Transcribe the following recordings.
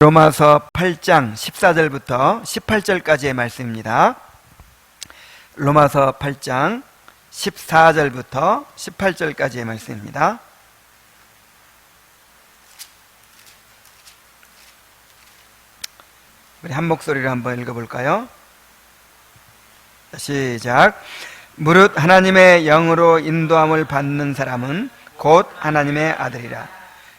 로마서 8장 14절부터 18절까지의 말씀입니다. 로마서 8장 14절부터 18절까지의 말씀입니다. 우리 한 목소리로 한번 읽어볼까요? 시작. 무릇 하나님의 영으로 인도함을 받는 사람은 곧 하나님의 아들이라.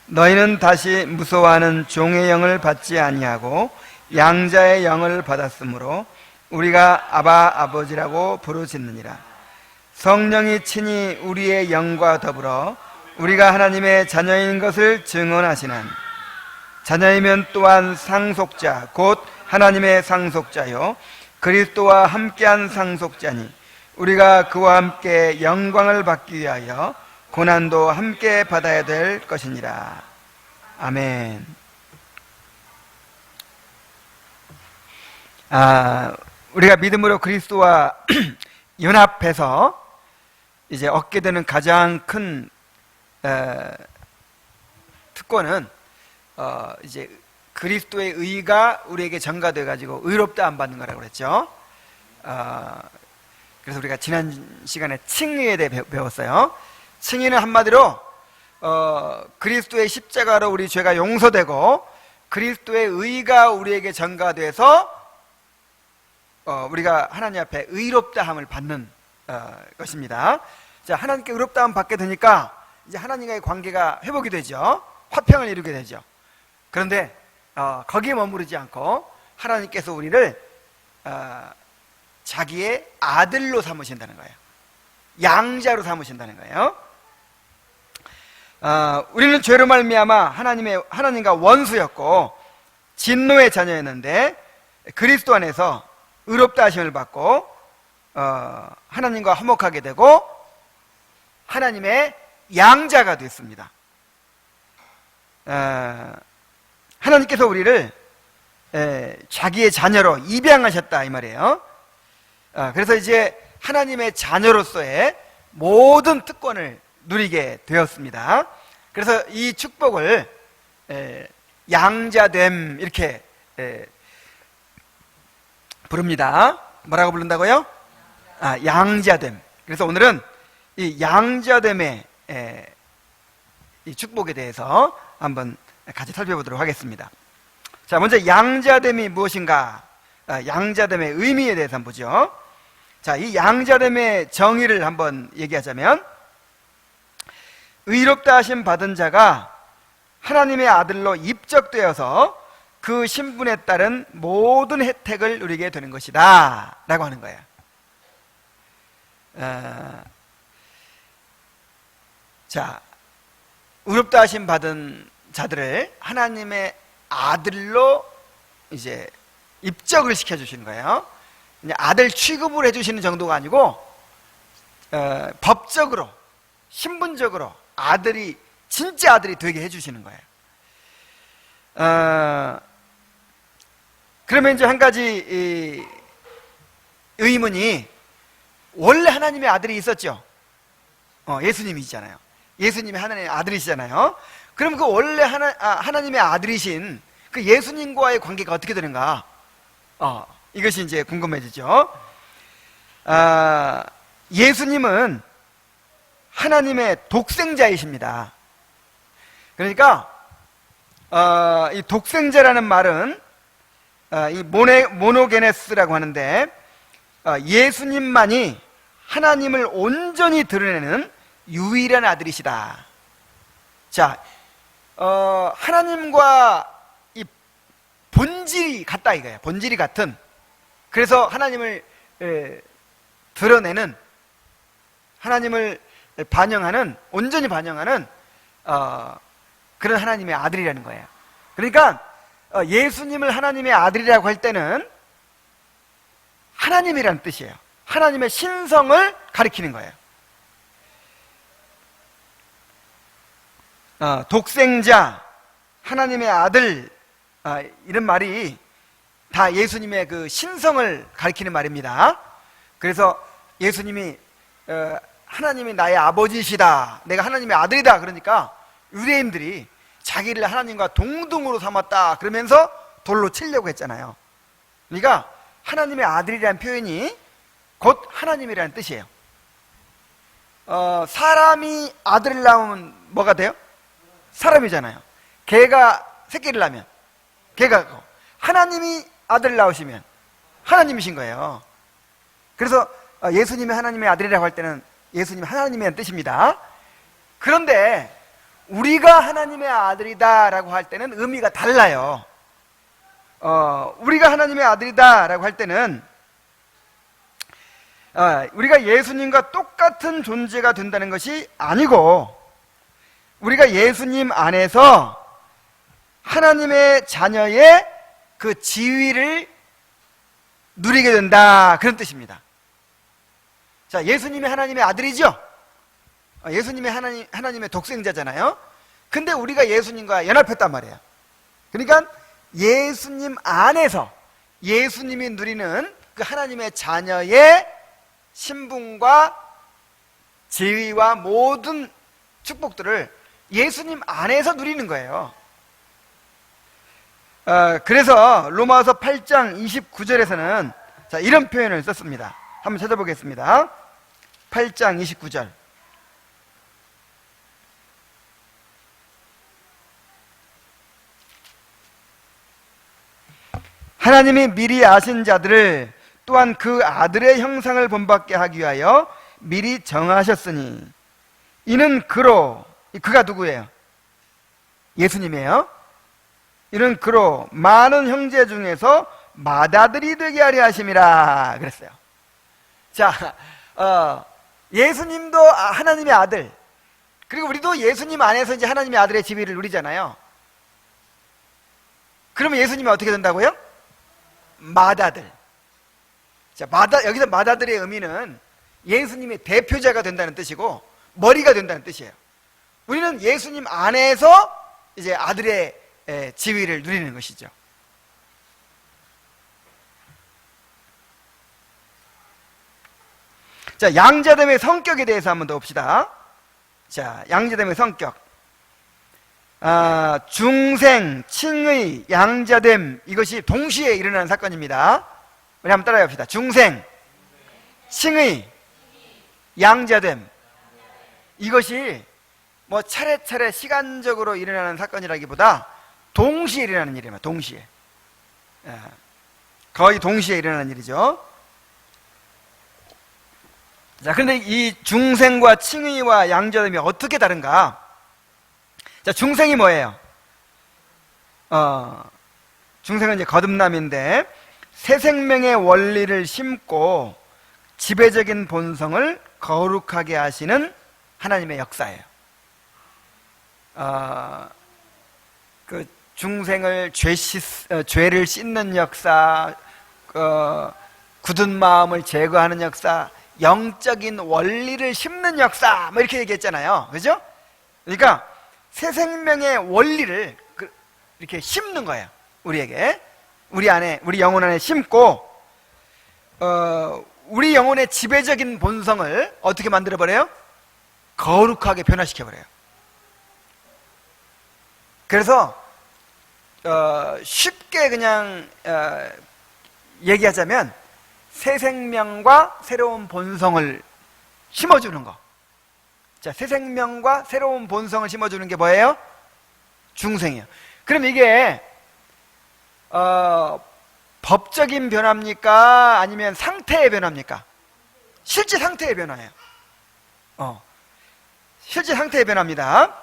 너희는 다시 무서워하는 종의 영을 받지 아니하고 양자의 영을 받았으므로 우리가 아바 아버지라고 부르짖느니라. 성령이 친히 우리의 영과 더불어 우리가 하나님의 자녀인 것을 증언하시나니 자녀이면 또한 상속자 곧 하나님의 상속자요 그리스도와 함께한 상속자니 우리가 그와 함께 영광을 받기 위하여 고난도 함께 받아야 될 것이니라. 아멘. 우리가 믿음으로 그리스도와 연합해서 이제 얻게 되는 가장 큰 특권은 이제 그리스도의 의가 우리에게 전가돼 가지고 의롭다 안 받는 거라고 그랬죠. 그래서 우리가 지난 시간에 칭의에 대해 배웠어요. 칭의는 한마디로 그리스도의 십자가로 우리 죄가 용서되고 그리스도의 의가 우리에게 전가돼서 우리가 하나님 앞에 의롭다함을 받는 것입니다. 자, 하나님께 의롭다함 받게 되니까 이제 하나님과의 관계가 회복이 되죠. 화평을 이루게 되죠. 그런데 거기에 머무르지 않고 하나님께서 우리를 자기의 아들로 삼으신다는 거예요. 양자로 삼으신다는 거예요. 우리는 죄로 말미암아 하나님과 원수였고 진노의 자녀였는데 그리스도 안에서 의롭다 하심을 받고 하나님과 화목하게 되고 하나님의 양자가 됐습니다. 하나님께서 우리를 자기의 자녀로 입양하셨다 이 말이에요. 그래서 이제 하나님의 자녀로서의 모든 특권을 누리게 되었습니다. 그래서 이 축복을 양자됨 이렇게 부릅니다. 뭐라고 부른다고요? 양자됨. 그래서 오늘은 이 양자됨의 이 축복에 대해서 한번 같이 살펴보도록 하겠습니다. 자, 먼저 양자됨이 무엇인가? 양자됨의 의미에 대해서 한번 보죠. 자, 이 양자됨의 정의를 한번 얘기하자면 의롭다 하심 받은 자가 하나님의 아들로 입적되어서 그 신분에 따른 모든 혜택을 누리게 되는 것이다 라고 하는 거예요. 자, 의롭다 하심 받은 자들을 하나님의 아들로 이제 입적을 시켜주시는 거예요. 아들 취급을 해주시는 정도가 아니고 법적으로 신분적으로 진짜 아들이 되게 해주시는 거예요. 그러면 이제 한 가지 의문이 원래 하나님의 아들이 있었죠. 예수님이 있잖아요. 예수님이 하나님의 아들이시잖아요. 그럼 그 원래 하나님의 아들이신 그 예수님과의 관계가 어떻게 되는가? 이것이 이제 궁금해지죠. 예수님은 하나님의 독생자이십니다. 그러니까 이 독생자라는 말은 이 모노게네스라고 하는데 예수님만이 하나님을 온전히 드러내는 유일한 아들이시다. 자, 하나님과 이 본질이 같다 이거예요. 본질이 같은. 그래서 하나님을 드러내는, 하나님을 온전히 반영하는 그런 하나님의 아들이라는 거예요. 그러니까 예수님을 하나님의 아들이라고 할 때는 하나님이라는 뜻이에요. 하나님의 신성을 가리키는 거예요. 독생자, 하나님의 아들, 이런 말이 다 예수님의 그 신성을 가리키는 말입니다. 그래서 예수님이 하나님이 나의 아버지시다, 내가 하나님의 아들이다, 그러니까 유대인들이 자기를 하나님과 동등으로 삼았다 그러면서 돌로 치려고 했잖아요. 그러니까 하나님의 아들이라는 표현이 곧 하나님이라는 뜻이에요. 사람이 아들을 낳으면 뭐가 돼요? 사람이잖아요. 개가 새끼를 낳으면 개가, 하나님이 아들을 낳으시면 하나님이신 거예요. 그래서 예수님이 하나님의 아들이라고 할 때는 예수님이 하나님이라는 뜻입니다. 그런데 우리가 하나님의 아들이다 라고 할 때는 의미가 달라요. 우리가 하나님의 아들이다 라고 할 때는 우리가 예수님과 똑같은 존재가 된다는 것이 아니고, 우리가 예수님 안에서 하나님의 자녀의 그 지위를 누리게 된다, 그런 뜻입니다. 자, 예수님이 하나님의 아들이죠? 예수님이 하나님의 독생자잖아요. 근데 우리가 예수님과 연합했단 말이에요. 그러니까 예수님 안에서 예수님이 누리는 그 하나님의 자녀의 신분과 지위와 모든 축복들을 예수님 안에서 누리는 거예요. 그래서 로마서 8장 29절에서는 자, 이런 표현을 썼습니다. 한번 찾아보겠습니다. 8장 29절. 하나님이 미리 아신 자들을 또한 그 아들의 형상을 본받게 하기 위하여 미리 정하셨으니 이는 그가 누구예요? 예수님이에요. 이는 그로 많은 형제 중에서 맏아들이 되게 하려 하심이라 그랬어요. 자, 예수님도 하나님의 아들, 그리고 우리도 예수님 안에서 이제 하나님의 아들의 지위를 누리잖아요. 그러면 예수님이 어떻게 된다고요? 맏아들. 자, 여기서 맏아들의 의미는 예수님의 대표자가 된다는 뜻이고 머리가 된다는 뜻이에요. 우리는 예수님 안에서 이제 아들의 지위를 누리는 것이죠. 자, 양자됨의 성격에 대해서 한번 더 봅시다. 자, 양자됨의 성격. 중생, 칭의, 양자됨, 이것이 동시에 일어나는 사건입니다. 우리 한번 따라해 봅시다. 중생, 칭의, 양자됨. 이것이 뭐 차례차례 시간적으로 일어나는 사건이라기보다 동시에 일어나는 일이에요. 동시에. 거의 동시에 일어나는 일이죠. 자, 근데 이 중생과 칭의와 양자됨이 어떻게 다른가? 자, 중생이 뭐예요? 중생은 이제 거듭남인데 새 생명의 원리를 심고 지배적인 본성을 거룩하게 하시는 하나님의 역사예요. 그 중생을 죄를 씻는 역사, 굳은 마음을 제거하는 역사, 영적인 원리를 심는 역사, 뭐 이렇게 얘기했잖아요. 그죠? 그러니까 새 생명의 원리를 이렇게 심는 거예요. 우리에게. 우리 안에, 우리 영혼 안에 심고, 우리 영혼의 지배적인 본성을 어떻게 만들어버려요? 거룩하게 변화시켜버려요. 그래서 쉽게 그냥 얘기하자면 새 생명과 새로운 본성을 심어주는 거. 자, 새 생명과 새로운 본성을 심어주는 게 뭐예요? 중생이에요. 그럼 이게 법적인 변화입니까? 아니면 상태의 변화입니까? 실제 상태의 변화예요. 실제 상태의 변화입니다.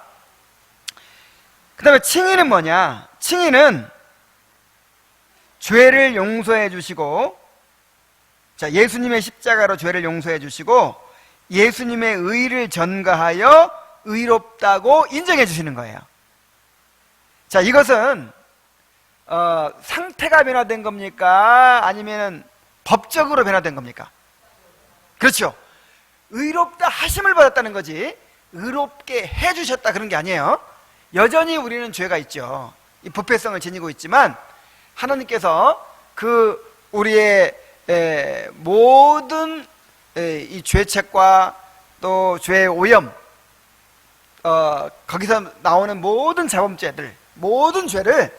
그 다음에 칭의는 뭐냐? 칭의는 죄를 용서해 주시고, 자, 예수님의 십자가로 죄를 용서해 주시고 예수님의 의를 전가하여 의롭다고 인정해 주시는 거예요. 자, 이것은 상태가 변화된 겁니까? 아니면 법적으로 변화된 겁니까? 그렇죠. 의롭다 하심을 받았다는 거지 의롭게 해주셨다 그런 게 아니에요. 여전히 우리는 죄가 있죠. 이 부패성을 지니고 있지만 하나님께서 그 우리의 모든 이 죄책과 또 죄의 오염, 거기서 나오는 모든 자범죄들, 모든 죄를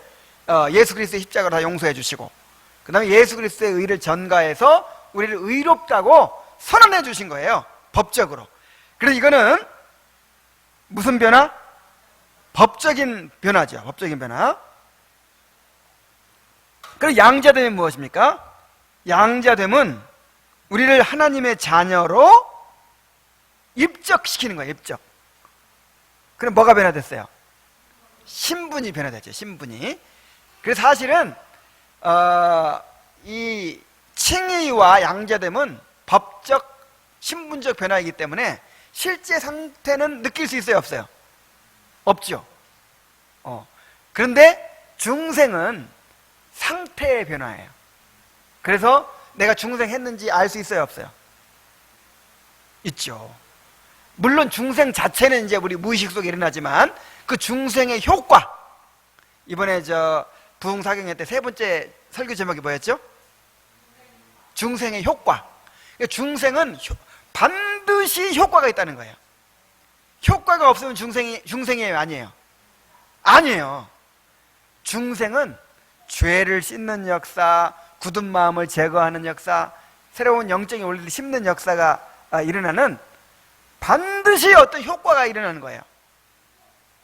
예수 그리스도의 십자가로 다 용서해 주시고, 그 다음에 예수 그리스도의 의를 전가해서 우리를 의롭다고 선언해 주신 거예요, 법적으로. 그래서 이거는 무슨 변화? 법적인 변화죠. 법적인 변화. 그리고 양자됨이 무엇입니까? 양자됨은 우리를 하나님의 자녀로 입적시키는 거예요. 입적. 그럼 뭐가 변화됐어요? 신분이 변화됐죠. 신분이. 그래서 사실은 이 칭의와 양자됨은 법적, 신분적 변화이기 때문에 실제 상태는 느낄 수 있어요, 없어요? 없죠. 그런데 중생은 상태의 변화예요. 그래서 내가 중생했는지 알 수 있어요, 없어요? 있죠. 물론 중생 자체는 이제 우리 무의식 속에 일어나지만 그 중생의 효과, 이번에 부흥사경회 때 세 번째 설교 제목이 뭐였죠? 중생의 효과. 중생은 반드시 효과가 있다는 거예요. 효과가 없으면 중생이에요, 아니에요? 아니에요. 중생은 죄를 씻는 역사, 굳은 마음을 제거하는 역사, 새로운 영적인 원리를 심는 역사가 일어나는, 반드시 어떤 효과가 일어나는 거예요.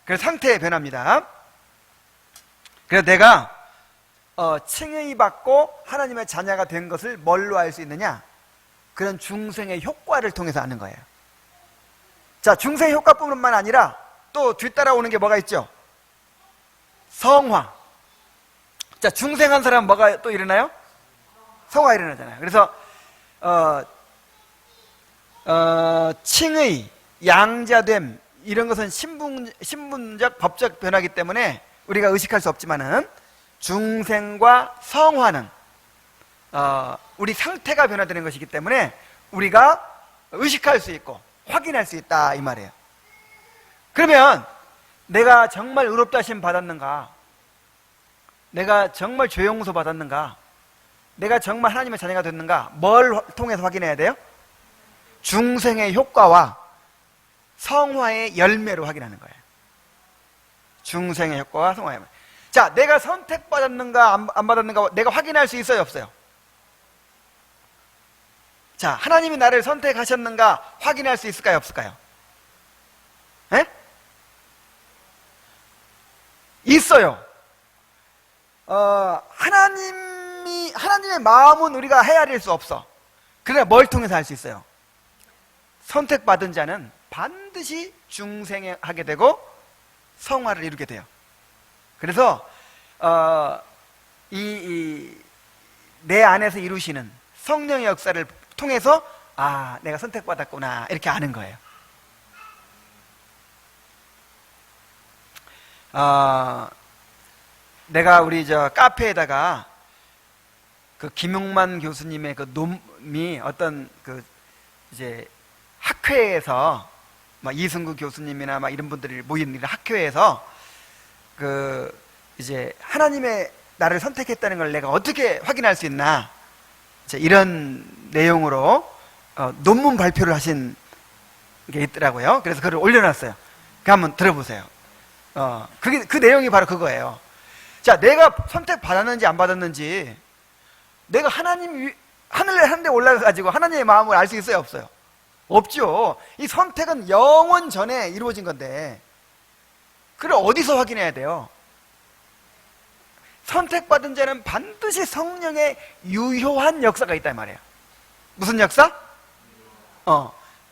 그래서 상태의 변화입니다. 그래서 내가 칭의 받고 하나님의 자녀가 된 것을 뭘로 알 수 있느냐? 그런 중생의 효과를 통해서 아는 거예요. 자, 중생의 효과뿐만 아니라 또 뒤따라오는 게 뭐가 있죠? 성화. 자, 중생한 사람은 뭐가 또 일어나요? 성화 일어나잖아요. 그래서 칭의, 양자됨, 이런 것은 신분적, 법적 변화이기 때문에 우리가 의식할 수 없지만은, 중생과 성화는 우리 상태가 변화되는 것이기 때문에 우리가 의식할 수 있고 확인할 수 있다, 이 말이에요. 그러면 내가 정말 의롭다 하심 받았는가? 내가 정말 죄 용서 받았는가? 내가 정말 하나님의 자녀가 됐는가? 뭘 통해서 확인해야 돼요? 중생의 효과와 성화의 열매로 확인하는 거예요. 중생의 효과와 성화의 열매. 자, 내가 선택받았는가 안 받았는가 내가 확인할 수 있어요, 없어요? 자, 하나님이 나를 선택하셨는가 확인할 수 있을까요, 없을까요? 에? 있어요. 하나님의 마음은 우리가 헤아릴 수 없어. 그러나 뭘 통해서 알 수 있어요? 선택받은 자는 반드시 중생하게 되고 성화를 이루게 돼요. 그래서 내 안에서 이루시는 성령의 역사를 통해서 내가 선택받았구나, 이렇게 아는 거예요. 내가 우리 카페에다가 그 김용만 교수님의 그 논이 어떤 이제 학회에서 이승구 교수님이나 이런 분들이 모인 이런 학회에서 이제 하나님의 나를 선택했다는 걸 내가 어떻게 확인할 수 있나, 이런 내용으로 논문 발표를 하신 게 있더라고요. 그래서 그걸 올려놨어요. 한번 들어보세요. 그 내용이 바로 그거예요. 자, 내가 선택받았는지 안 받았는지, 내가 하늘에 한 데 올라가가지고 하나님의 마음을 알 수 있어요, 없어요? 없죠. 이 선택은 영원 전에 이루어진 건데, 그걸 어디서 확인해야 돼요? 선택받은 자는 반드시 성령의 유효한 역사가 있단 말이에요. 무슨 역사?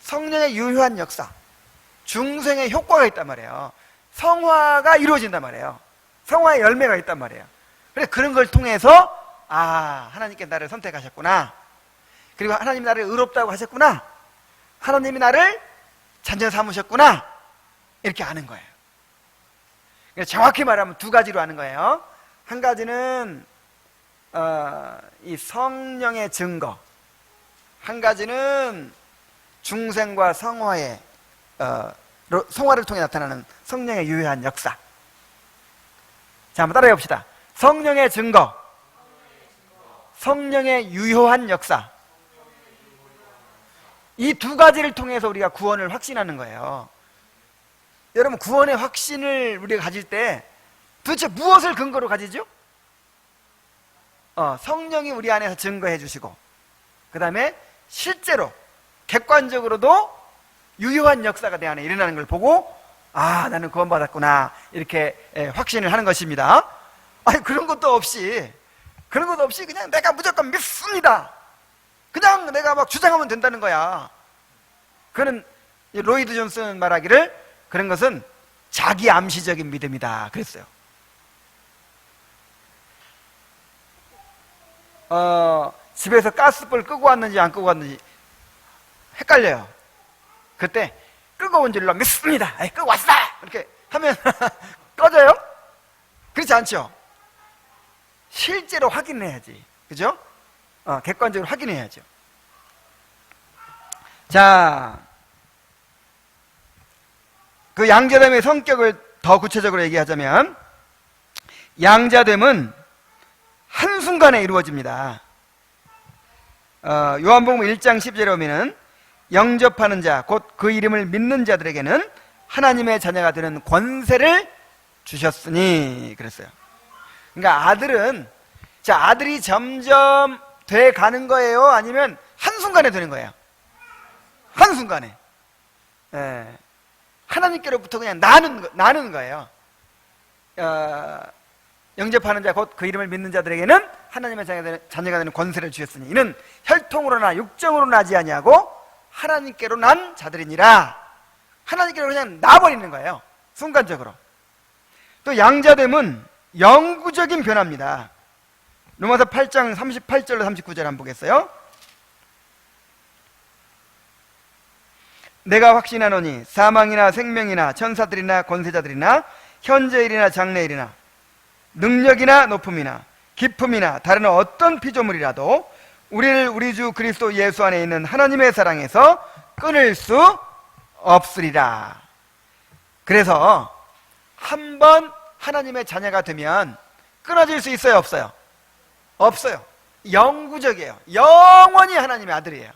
성령의 유효한 역사, 중생의 효과가 있단 말이에요. 성화가 이루어진단 말이에요. 성화의 열매가 있단 말이에요. 그래서 그런 걸 통해서 하나님께 나를 선택하셨구나, 그리고 하나님이 나를 의롭다고 하셨구나, 하나님이 나를 자녀 삼으셨구나, 이렇게 아는 거예요. 그래서 정확히 말하면 두 가지로 아는 거예요. 한 가지는 이 성령의 증거, 한 가지는 중생과 성화의 성화를 통해 나타나는 성령의 유효한 역사. 자, 한번 따라해 봅시다. 성령의 증거, 성령의 유효한 역사. 이 두 가지를 통해서 우리가 구원을 확신하는 거예요. 여러분, 구원의 확신을 우리가 가질 때 도대체 무엇을 근거로 가지죠? 성령이 우리 안에서 증거해 주시고, 그 다음에 실제로 객관적으로도 유효한 역사가 내 안에 일어나는 걸 보고, 아, 나는 구원받았구나, 이렇게 확신을 하는 것입니다. 아니, 그런 것도 없이 그냥 내가 무조건 믿습니다, 그냥 내가 막 주장하면 된다는 거야. 그는 로이드 존슨 말하기를, 그런 것은 자기 암시적인 믿음이다 그랬어요. 집에서 가스불 끄고 왔는지 안 끄고 왔는지 헷갈려요. 그때 끄고 온 줄로 믿습니다, 끄고 왔어, 이렇게 하면 꺼져요? 그렇지 않죠? 실제로 확인해야지, 그죠? 객관적으로 확인해야죠. 자, 그 양자됨의 성격을 더 구체적으로 얘기하자면, 양자됨은 한순간에 이루어집니다. 요한복음 1장 10절에 보면은, 영접하는 자, 곧 그 이름을 믿는 자들에게는 하나님의 자녀가 되는 권세를 주셨으니 그랬어요. 그러니까 아들이 점점 돼 가는 거예요? 아니면 한순간에 되는 거예요? 한순간에. 하나님께로부터 그냥 나누는 거예요. 영접하는 자, 곧 그 이름을 믿는 자들에게는 하나님의 자녀가 되는 권세를 주셨으니 이는 혈통으로나 육정으로 나지 아니하고 하나님께로 난 자들이니라. 하나님께로 그냥 나버리는 거예요, 순간적으로. 또 양자됨은 영구적인 변화입니다. 로마서 8장 38절로 39절 한번 보겠어요. 내가 확신하노니 사망이나 생명이나 천사들이나 권세자들이나 현재일이나 장래일이나 능력이나 높음이나 깊음이나 다른 어떤 피조물이라도 우리를 우리 주 그리스도 예수 안에 있는 하나님의 사랑에서 끊을 수 없으리라. 그래서 한번 하나님의 자녀가 되면 끊어질 수 있어요, 없어요? 없어요. 영구적이에요. 영원히 하나님의 아들이에요.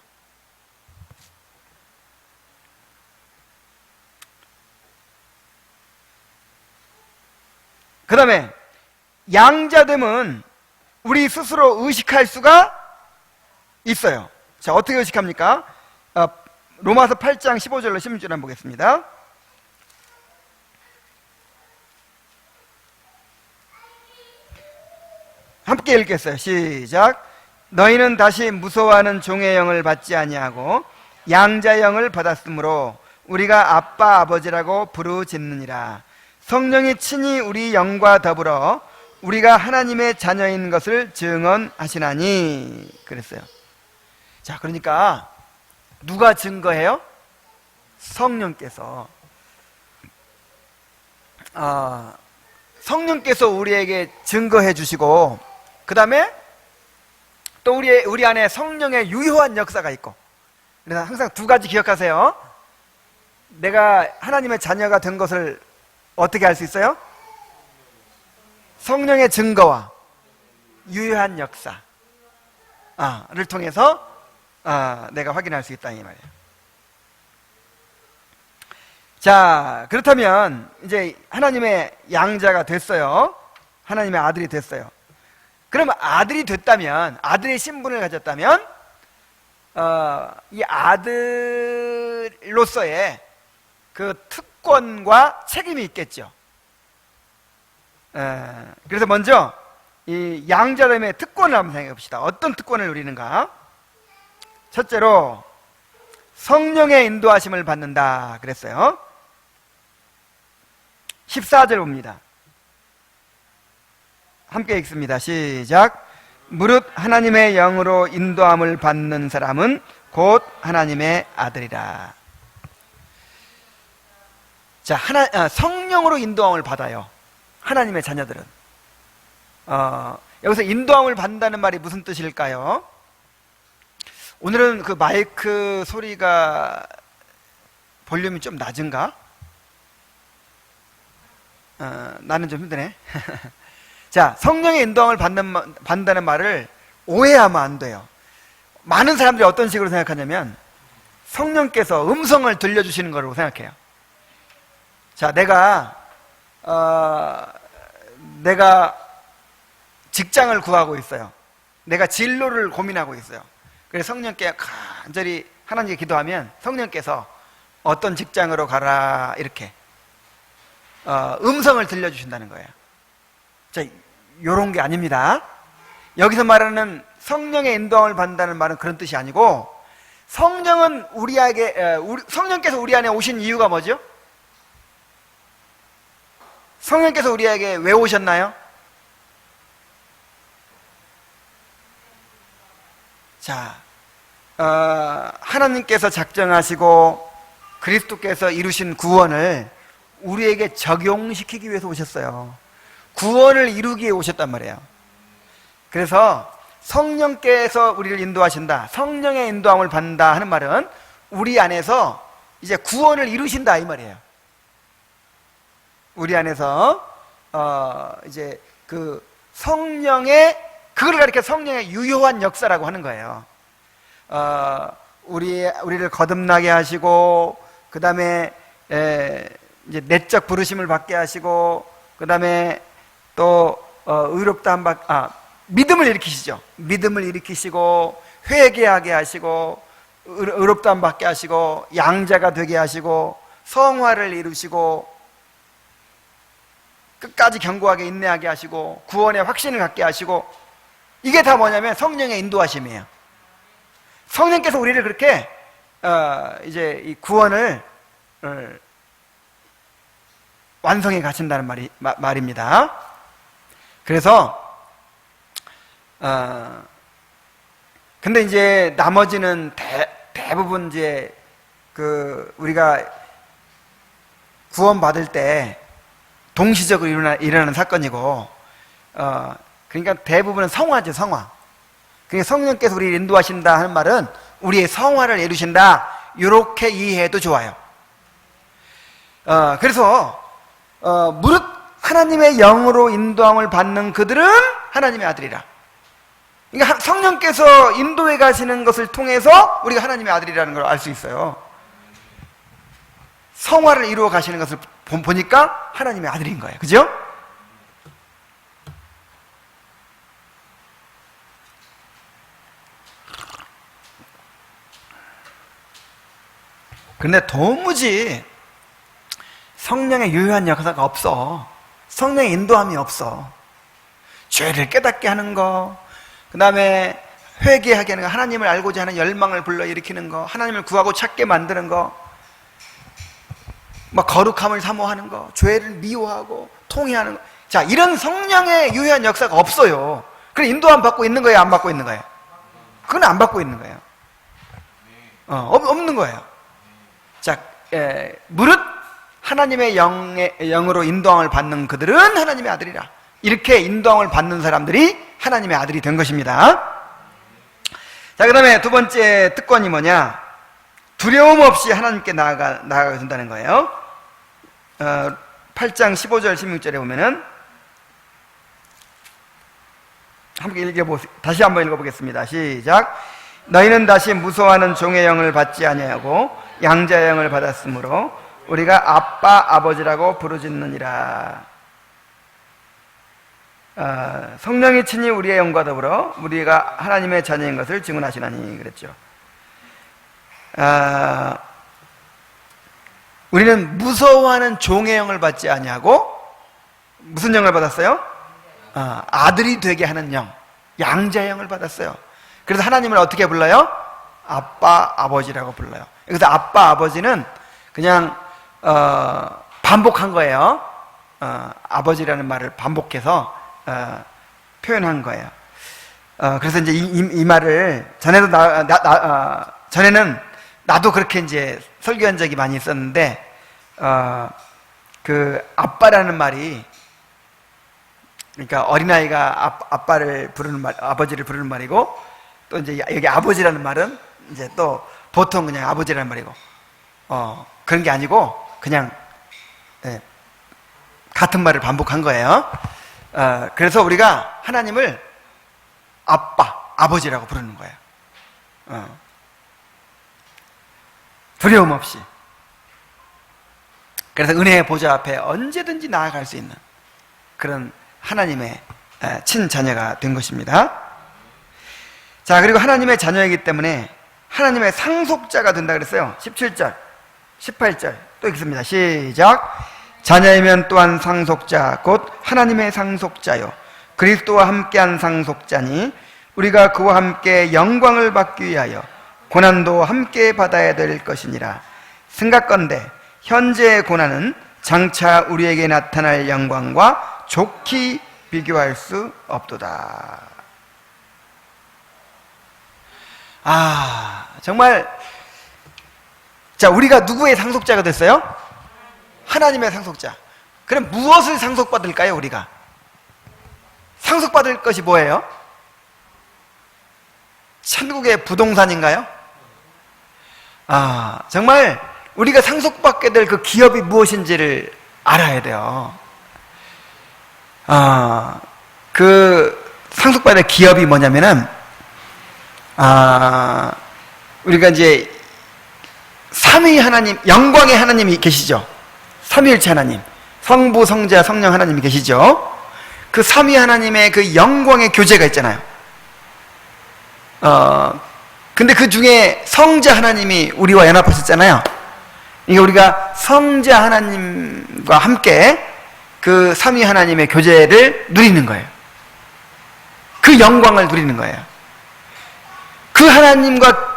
그 다음에 양자됨은 우리 스스로 의식할 수가 있어요. 자, 어떻게 의식합니까? 로마서 8장 15절로 16절 한번 보겠습니다. 함께 읽겠어요. 시작. 너희는 다시 무서워하는 종의 영을 받지 아니하고 양자의 영을 받았으므로 우리가 아빠 아버지라고 부르짖느니라. 성령이 친히 우리 영과 더불어 우리가 하나님의 자녀인 것을 증언하시나니 그랬어요. 자, 그러니까 누가 증거해요? 성령께서. 성령께서 우리에게 증거해 주시고, 그 다음에 또 우리 안에 성령의 유효한 역사가 있고. 그래서 항상 두 가지 기억하세요. 내가 하나님의 자녀가 된 것을 어떻게 알 수 있어요? 성령의 증거와 유효한 역사를 통해서 내가 확인할 수 있다, 이 말이에요. 자, 그렇다면 이제 하나님의 양자가 됐어요. 하나님의 아들이 됐어요. 그러면 아들이 됐다면, 아들의 신분을 가졌다면 이 아들로서의 그 특권과 책임이 있겠죠. 그래서 먼저 이 양자됨의 특권을 한번 생각해 봅시다. 어떤 특권을 누리는가? 첫째로 성령의 인도하심을 받는다 그랬어요. 14절 봅니다. 함께 읽습니다. 시작. 무릇 하나님의 영으로 인도함을 받는 사람은 곧 하나님의 아들이라. 자, 성령으로 인도함을 받아요, 하나님의 자녀들은. 여기서 인도함을 받는다는 말이 무슨 뜻일까요? 오늘은 그 마이크 소리가 볼륨이 좀 낮은가? 나는 좀 힘드네. 자, 성령의 인도함을 받는다는 말을 오해하면 안 돼요. 많은 사람들이 어떤 식으로 생각하냐면 성령께서 음성을 들려주시는 거라고 생각해요. 자, 내가 직장을 구하고 있어요. 내가 진로를 고민하고 있어요. 그래서 성령께 간절히 하나님께 기도하면 성령께서 어떤 직장으로 가라 이렇게 음성을 들려주신다는 거예요. 자, 요런 게 아닙니다. 여기서 말하는 성령의 인도함을 받는다는 말은 그런 뜻이 아니고, 성령은 성령께서 우리 안에 오신 이유가 뭐죠? 성령께서 우리에게 왜 오셨나요? 자, 하나님께서 작정하시고 그리스도께서 이루신 구원을 우리에게 적용시키기 위해서 오셨어요. 구원을 이루기 위해 오셨단 말이에요. 그래서 성령께서 우리를 인도하신다, 성령의 인도함을 받는다 하는 말은 우리 안에서 이제 구원을 이루신다 이 말이에요. 우리 안에서 이제 그 성령의, 그걸 가리켜 성령의 유효한 역사라고 하는 거예요. 우리를 거듭나게 하시고, 그 다음에 이제 내적 부르심을 받게 하시고, 그 다음에 또 믿음을 일으키시죠. 믿음을 일으키시고, 회개하게 하시고, 의롭다함 받게 하시고, 양자가 되게 하시고, 성화를 이루시고, 끝까지 견고하게 인내하게 하시고, 구원의 확신을 갖게 하시고, 이게 다 뭐냐면 성령의 인도하심이에요. 성령께서 우리를 그렇게 이제 이 구원을 완성해 가신다는 말입니다. 그래서 근데 이제 나머지는 대부분 이제 우리가 구원 받을 때 동시적으로 일어나는 사건이고, 그러니까 대부분은 성화죠, 성화. 그러니까 성령께서 우리를 인도하신다 하는 말은 우리의 성화를 이루신다, 이렇게 이해해도 좋아요. 그래서 무릇 하나님의 영으로 인도함을 받는 그들은 하나님의 아들이라. 그러니까 성령께서 인도해 가시는 것을 통해서 우리가 하나님의 아들이라는 걸 알 수 있어요. 성화를 이루어 가시는 것을 보니까 하나님의 아들인 거예요. 그죠? 근데 도무지 성령의 유효한 역사가 없어. 성령의 인도함이 없어. 죄를 깨닫게 하는 거, 그 다음에 회개하게 하는 거, 하나님을 알고자 하는 열망을 불러일으키는 거, 하나님을 구하고 찾게 만드는 거, 막 거룩함을 사모하는 거, 죄를 미워하고 통회하는 거. 자, 이런 성령의 유효한 역사가 없어요. 그럼 인도함 받고 있는 거예요, 안 받고 있는 거예요? 그건 안 받고 있는 거예요. 없는 거예요. 자, 무릇 하나님의 영으로 인도함을 받는 그들은 하나님의 아들이라. 이렇게 인도함을 받는 사람들이 하나님의 아들이 된 것입니다. 자, 그 다음에 두 번째 특권이 뭐냐? 두려움 없이 하나님께 나아가게 된다는 거예요. 8장 15절 16절에 보면은 다시 한번 읽어보겠습니다. 시작. 너희는 다시 무서워하는 종의 영을 받지 아니하고 양자의 영을 받았으므로 우리가 아빠 아버지라고 부르짖느니라. 성령이 친히 우리의 영과 더불어 우리가 하나님의 자녀인 것을 증언하시나니 그랬죠. 우리는 무서워하는 종의 영을 받지 아니하고 무슨 영을 받았어요? 아들이 되게 하는 영, 양자의 영을 받았어요. 그래서 하나님을 어떻게 불러요? 아빠 아버지라고 불러요. 그래서 아빠 아버지는 그냥 반복한 거예요. 아버지라는 말을 반복해서 표현한 거예요. 그래서 이제 이 말을 전에는 나도 그렇게 이제 설교한 적이 많이 있었는데, 그 아빠라는 말이, 그러니까 어린아이가 아빠를 부르는 말, 아버지를 부르는 말이고, 또 이제 여기 아버지라는 말은 이제 또 보통 그냥 아버지라는 말이고, 그런 게 아니고 그냥 같은 말을 반복한 거예요. 그래서 우리가 하나님을 아빠, 아버지라고 부르는 거예요. 두려움 없이. 그래서 은혜의 보좌 앞에 언제든지 나아갈 수 있는 그런 하나님의 친자녀가 된 것입니다. 자, 그리고 하나님의 자녀이기 때문에 하나님의 상속자가 된다 그랬어요. 17절, 18절 또 읽습니다. 시작. 자녀이면 또한 상속자 곧 하나님의 상속자요 그리스도와 함께한 상속자니 우리가 그와 함께 영광을 받기 위하여 고난도 함께 받아야 될 것이니라. 생각건대 현재의 고난은 장차 우리에게 나타날 영광과 좋게 비교할 수 없도다. 정말, 자, 우리가 누구의 상속자가 됐어요? 하나님의 상속자. 그럼 무엇을 상속받을까요, 우리가? 상속받을 것이 뭐예요? 천국의 부동산인가요? 정말 우리가 상속받게 될 그 기업이 무엇인지를 알아야 돼요. 그 상속받을 기업이 뭐냐면은, 우리가 이제 삼위 하나님, 영광의 하나님이 계시죠. 삼위일체 하나님, 성부, 성자, 성령 하나님이 계시죠. 그 삼위 하나님의 그 영광의 교제가 있잖아요. 근데 그 중에 성자 하나님이 우리와 연합하셨잖아요. 이게 우리가 성자 하나님과 함께 그 삼위 하나님의 교제를 누리는 거예요. 그 영광을 누리는 거예요. 그 하나님과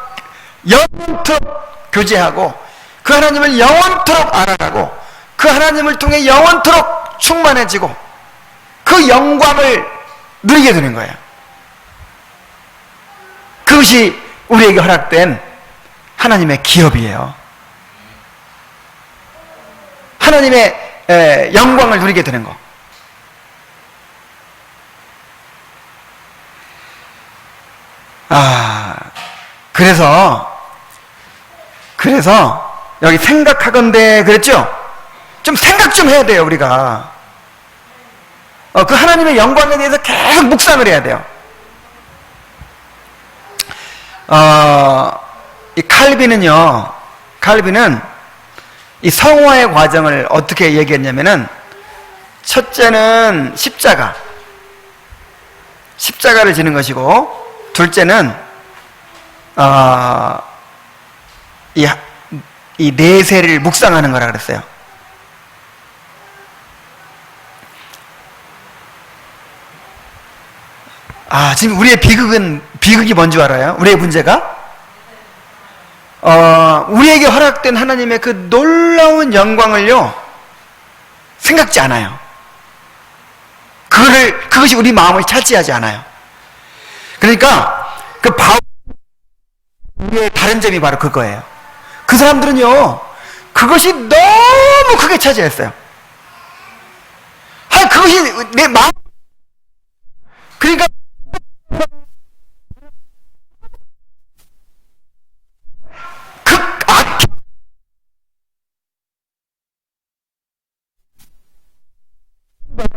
영원토록 교제하고 그 하나님을 영원토록 알아가고 그 하나님을 통해 영원토록 충만해지고 그 영광을 누리게 되는 거예요. 그것이 우리에게 허락된 하나님의 기업이에요. 하나님의 영광을 누리게 되는 거. 그래서 여기 생각하건대 그랬죠? 좀 생각 좀 해야 돼요, 우리가. 그 하나님의 영광에 대해서 계속 묵상을 해야 돼요. 이 칼빈은 이 성화의 과정을 어떻게 얘기했냐면은, 첫째는 십자가를 지는 것이고, 둘째는 이 내세를 묵상하는 거라 그랬어요. 지금 우리의 비극이 뭔지 알아요? 우리의 문제가? 우리에게 허락된 하나님의 그 놀라운 영광을요, 생각지 않아요. 그것이 우리 마음을 차지하지 않아요. 그러니까, 우리의 다른 점이 바로 그거예요. 그 사람들은요, 그것이 너무 크게 차지했어요. 그것이 내 마음, 그러니까,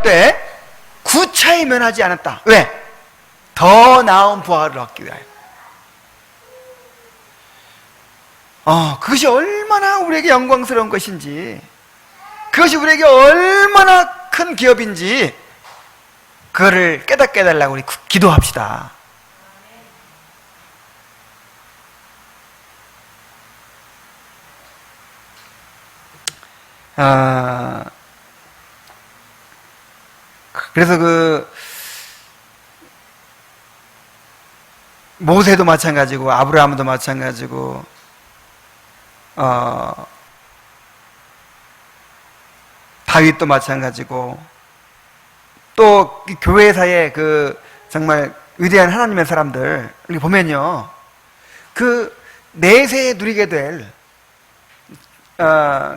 때 구차히 면하지 않았다. 왜? 더 나은 부활을 얻기 위하여. 그것이 얼마나 우리에게 영광스러운 것인지, 그것이 우리에게 얼마나 큰 기업인지, 그거를 깨닫게 해달라고 우리 기도합시다. 그래서 모세도 마찬가지고, 아브라함도 마찬가지고, 다윗도 마찬가지고, 또 교회사의 정말 위대한 하나님의 사람들, 이렇게 보면요, 그 내세에 누리게 될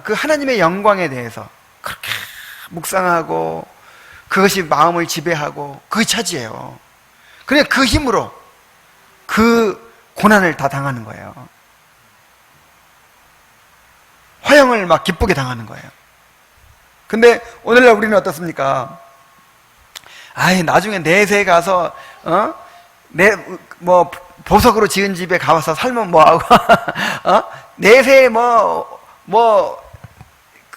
그 하나님의 영광에 대해서 그렇게 묵상하고, 그것이 마음을 지배하고, 그게 차지해요. 그래, 그 힘으로 그 고난을 다 당하는 거예요. 화형을 막 기쁘게 당하는 거예요. 근데 오늘날 우리는 어떻습니까? 나중에 내세 가서, 보석으로 지은 집에 가서 살면 뭐하고, 내세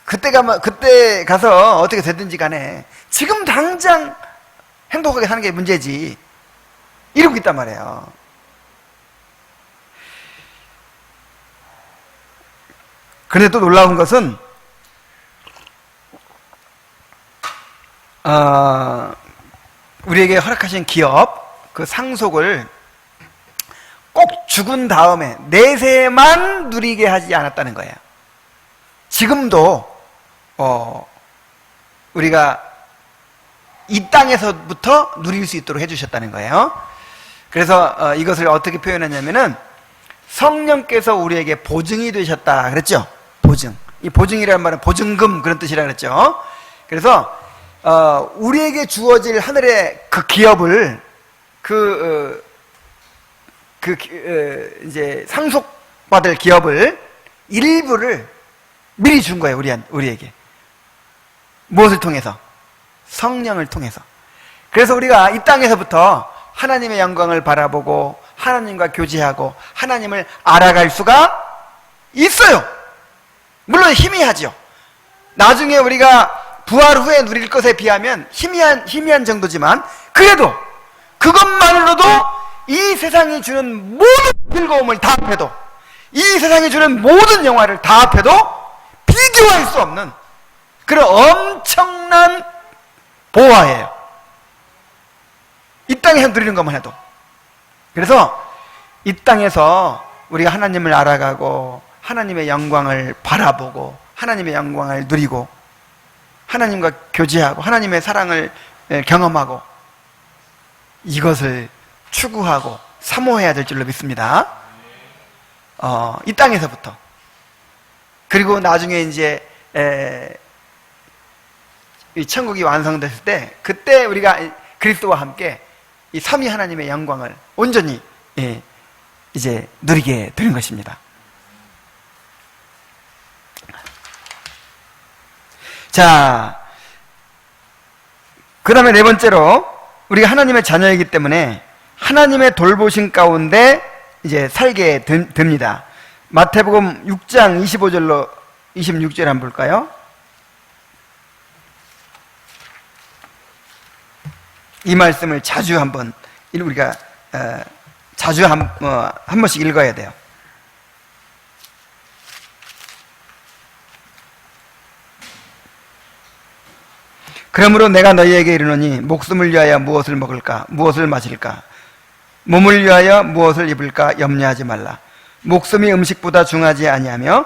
그때 가서 어떻게 되든지 간에 지금 당장 행복하게 사는 게 문제지. 이러고 있단 말이에요. 그런데 또 놀라운 것은, 우리에게 허락하신 기업, 그 상속을 꼭 죽은 다음에 내세만 누리게 하지 않았다는 거예요. 지금도 우리가 이 땅에서부터 누릴 수 있도록 해주셨다는 거예요. 그래서 이것을 어떻게 표현하냐면은 성령께서 우리에게 보증이 되셨다 그랬죠. 보증. 이 보증이라는 말은 보증금 그런 뜻이라 그랬죠. 그래서 우리에게 주어질 하늘의 그 기업을 이제 상속받을 기업을 일부를 미리 준 거예요. 우리에게. 무엇을 통해서? 성령을 통해서. 그래서 우리가 이 땅에서부터 하나님의 영광을 바라보고 하나님과 교제하고 하나님을 알아갈 수가 있어요. 물론 희미하죠. 나중에 우리가 부활 후에 누릴 것에 비하면 희미한 정도지만, 그래도 그것만으로도 이 세상이 주는 모든 즐거움을 다 합해도, 이 세상이 주는 모든 영화를 다 합해도 비교할 수 없는 그런 엄청난 보화예요. 이 땅에서 누리는 것만 해도. 그래서 이 땅에서 우리가 하나님을 알아가고 하나님의 영광을 바라보고 하나님의 영광을 누리고 하나님과 교제하고 하나님의 사랑을 경험하고, 이것을 추구하고 사모해야 될 줄로 믿습니다. 이 땅에서부터. 그리고 나중에 이제 이 천국이 완성됐을 때, 그때 우리가 그리스도와 함께 이 삼위 하나님의 영광을 온전히 이제 누리게 되는 것입니다. 자, 그 다음에 네 번째로, 우리가 하나님의 자녀이기 때문에 하나님의 돌보심 가운데 이제 살게 됩니다. 마태복음 6장 25절로 26절 한번 볼까요? 이 말씀을 자주 한번 우리가 자주 한 번씩 읽어야 돼요. 그러므로 내가 너희에게 이르노니 목숨을 위하여 무엇을 먹을까 무엇을 마실까 몸을 위하여 무엇을 입을까 염려하지 말라. 목숨이 음식보다 중하지 아니하며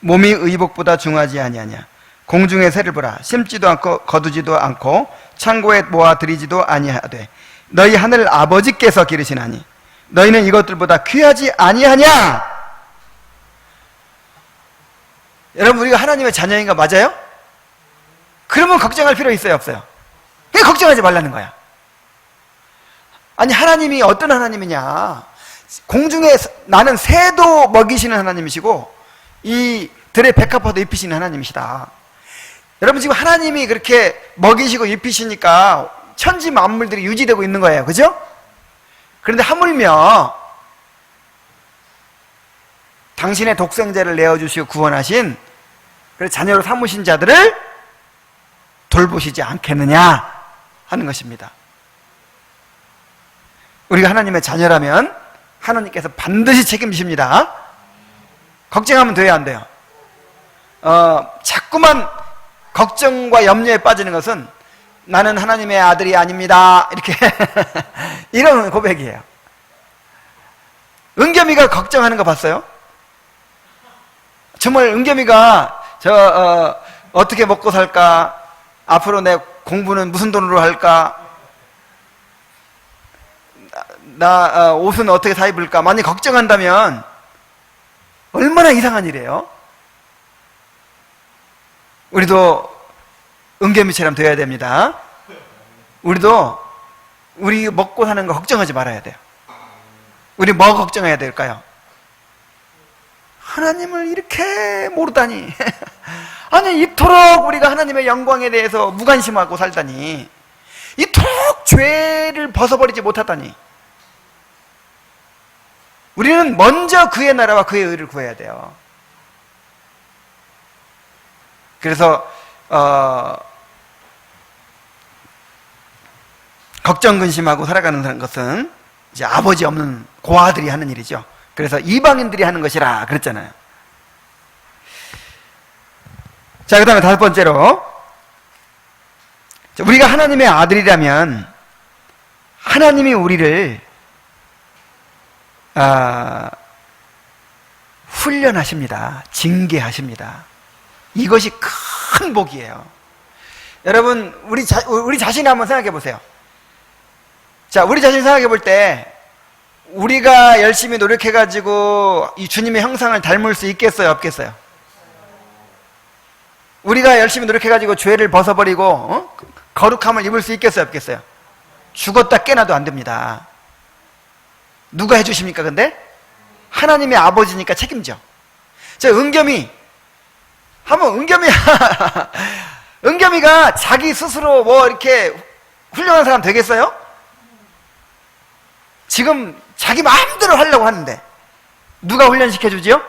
몸이 의복보다 중하지 아니하냐. 공중의 새를 보라. 심지도 않고 거두지도 않고 창고에 모아 들이지도 아니하되 너희 하늘 아버지께서 기르시나니 너희는 이것들보다 귀하지 아니하냐. 여러분, 우리가 하나님의 자녀인가 맞아요? 그러면 걱정할 필요 있어요, 없어요? 그냥 걱정하지 말라는 거야. 아니, 하나님이 어떤 하나님이냐. 공중에 나는 새도 먹이시는 하나님이시고 이 들의 백합화도 입히시는 하나님이시다. 여러분, 지금 하나님이 그렇게 먹이시고 입히시니까 천지 만물들이 유지되고 있는 거예요. 그죠? 그런데 하물며 당신의 독생자를 내어주시고 구원하신 그래서 자녀로 삼으신 자들을 돌보시지 않겠느냐 하는 것입니다. 우리가 하나님의 자녀라면 하나님께서 반드시 책임지십니다. 걱정하면 돼요, 안 돼요? 자꾸만 걱정과 염려에 빠지는 것은 나는 하나님의 아들이 아닙니다, 이렇게 이런 고백이에요. 은겸이가 걱정하는 거 봤어요? 정말 은겸이가 어떻게 먹고 살까? 앞으로 내 공부는 무슨 돈으로 할까? 나 옷은 어떻게 사 입을까? 많이 걱정한다면 얼마나 이상한 일이에요? 우리도 은겸이처럼 되어야 됩니다. 우리도 우리 먹고 사는 거 걱정하지 말아야 돼요. 우리 뭐 걱정해야 될까요? 하나님을 이렇게 모르다니. 아니, 이토록 우리가 하나님의 영광에 대해서 무관심하고 살다니, 이토록 죄를 벗어버리지 못하다니. 우리는 먼저 그의 나라와 그의 의를 구해야 돼요. 그래서 걱정 근심하고 살아가는 것은 이제 아버지 없는 고아들이 하는 일이죠. 그래서 이방인들이 하는 것이라 그랬잖아요. 자, 그 다음에 5번째로, 우리가 하나님의 아들이라면 하나님이 우리를 훈련하십니다. 징계하십니다. 이것이 큰 복이에요. 여러분, 우리 자신을 한번 생각해 보세요. 자, 우리 자신 생각해 볼 때 우리가 열심히 노력해 가지고 이 주님의 형상을 닮을 수 있겠어요, 없겠어요? 우리가 열심히 노력해 가지고 죄를 벗어버리고 거룩함을 입을 수 있겠어요, 없겠어요? 죽었다 깨나도 안 됩니다. 누가 해주십니까, 근데? 하나님의 아버지니까 책임져. 자, 은겸이 은겸이가 자기 스스로 뭐 이렇게 훌륭한 사람 되겠어요? 지금 자기 마음대로 하려고 하는데 누가 훈련시켜주지요?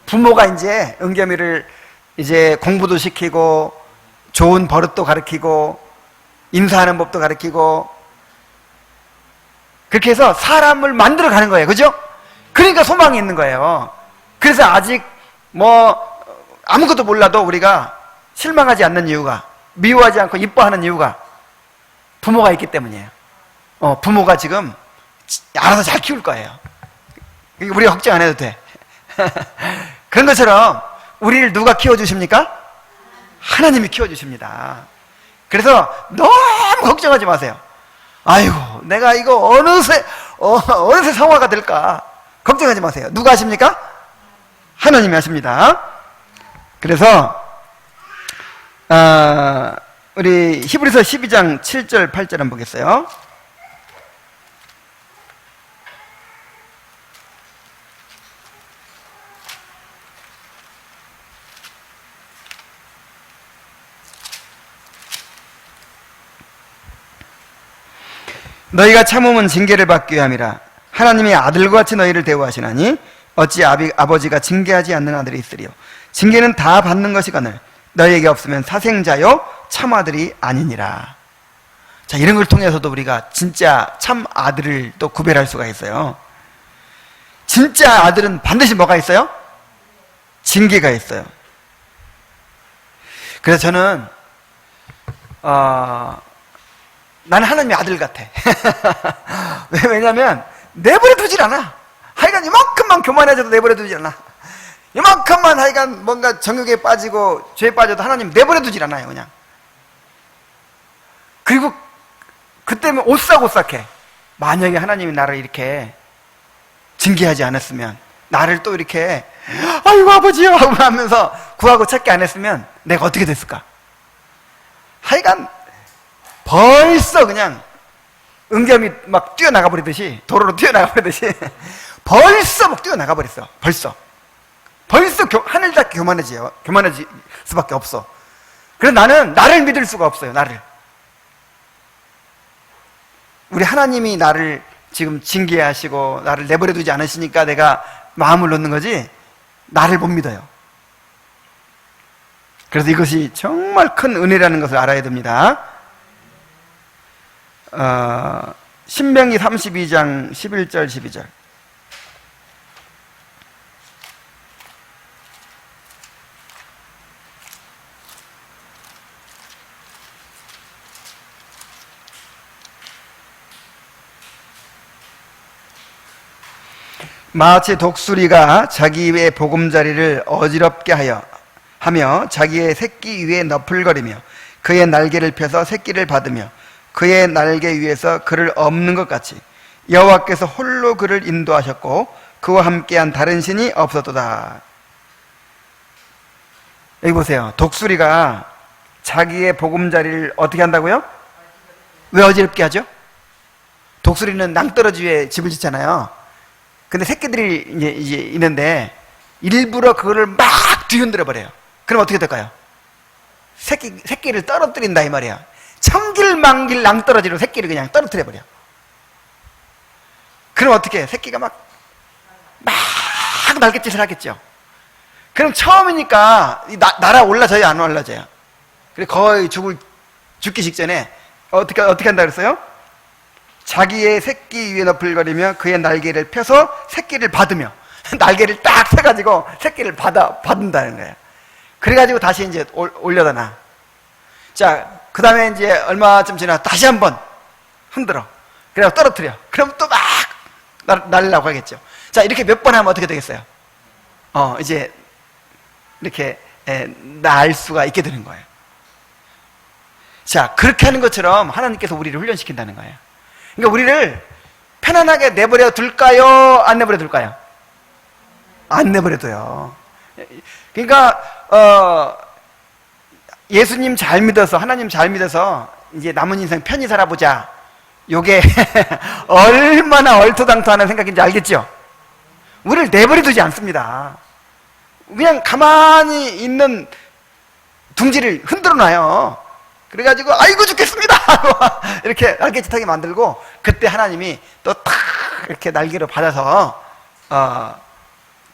부모가 이제 은겸이를 이제 공부도 시키고 좋은 버릇도 가르치고 인사하는 법도 가르치고 그렇게 해서 사람을 만들어 가는 거예요. 그죠? 그러니까 소망이 있는 거예요. 그래서 아직 뭐 아무것도 몰라도 우리가 실망하지 않는 이유가, 미워하지 않고 이뻐하는 이유가 부모가 있기 때문이에요. 부모가 지금 알아서 잘 키울 거예요. 우리가 걱정 안 해도 돼. 그런 것처럼 우리를 누가 키워주십니까? 하나님이 키워주십니다. 그래서 너무 걱정하지 마세요. 아이고, 내가 이거 어느새 성화가 될까? 걱정하지 마세요. 누가 하십니까? 하나님이 하십니다. 그래서 우리 히브리서 12장 7절 8절 한번 보겠어요. 너희가 참음은 징계를 받기 위함이라. 하나님이 아들과 같이 너희를 대우하시나니 어찌 아버지가 징계하지 않는 아들이 있으리요. 징계는 다 받는 것이거늘 너희에게 없으면 사생자요 참 아들이 아니니라. 자, 이런 걸 통해서도 우리가 진짜 참 아들을 또 구별할 수가 있어요. 진짜 아들은 반드시 뭐가 있어요? 징계가 있어요. 그래서 저는 나는 하나님의 아들 같아. 왜냐면 내버려 두질 않아. 하여간 이만큼만 교만해져도 내버려 두질 않아. 이만큼만 하여간 뭔가 정욕에 빠지고 죄에 빠져도 하나님 내버려 두질 않아요, 그냥. 그리고 그때면 오싹오싹해. 만약에 하나님이 나를 이렇게 징계하지 않았으면, 나를 또 이렇게 아이고 아버지요 하면서 구하고 찾기 안 했으면 내가 어떻게 됐을까? 하여간 벌써 그냥 은겸이 막 뛰어나가 버리듯이, 도로로 뛰어나가 버리듯이 벌써 막 뛰어나가 버렸어. 벌써 하늘답게 교만해질 수밖에 없어. 그래서 나는 나를 믿을 수가 없어요. 나를. 우리 하나님이 나를 지금 징계하시고 나를 내버려 두지 않으시니까 내가 마음을 놓는 거지, 나를 못 믿어요. 그래서 이것이 정말 큰 은혜라는 것을 알아야 됩니다. 신명기 32장 11절 12절. 마치 독수리가 자기 입의 보금자리를 어지럽게 하며 자기의 새끼 위에 너풀거리며 그의 날개를 펴서 새끼를 받으며 그의 날개 위에서 그를 엎는 것 같이 여호와께서 홀로 그를 인도하셨고 그와 함께한 다른 신이 없었도다. 여기 보세요. 독수리가 자기의 보금자리를 어떻게 한다고요? 왜 어지럽게 하죠? 독수리는 낭떠러지 위에 집을 짓잖아요. 근데 새끼들이 이제 있는데 일부러 그거를 막 뒤흔들어 버려요. 그럼 어떻게 될까요? 새끼를 떨어뜨린다 이 말이야. 천길만길 낭떠러지로 새끼를 그냥 떨어뜨려 버려. 그럼 어떻게 해? 새끼가 막 날갯짓을 하겠죠. 그럼 처음이니까 날아올라져요, 안 올라져요? 그래 거의 죽기 직전에 어떻게 한다 그랬어요? 자기의 새끼 위에 너풀거리며 그의 날개를 펴서 새끼를 받으며 날개를 딱 펴가지고 새끼를 받는다는 거예요. 그래가지고 다시 이제 올려다 놔. 자, 그 다음에 이제 얼마쯤 지나 다시 한번 흔들어. 그래서 떨어뜨려. 그럼 또 막 날리려고 하겠죠. 자, 이렇게 몇 번 하면 어떻게 되겠어요? 이제 이렇게 날 수가 있게 되는 거예요. 자, 그렇게 하는 것처럼 하나님께서 우리를 훈련시킨다는 거예요. 그러니까 우리를 편안하게 내버려 둘까요? 안 내버려 둘까요? 안 내버려 둬요. 그러니까 예수님 잘 믿어서, 하나님 잘 믿어서 이제 남은 인생 편히 살아보자. 요게 얼마나 얼토당토하는 생각인지 알겠죠? 우리를 내버려 두지 않습니다. 그냥 가만히 있는 둥지를 흔들어 놔요. 그래가지고 아이고 죽겠습니다 이렇게 날개짓하게 만들고, 그때 하나님이 또 탁 이렇게 날개로 받아서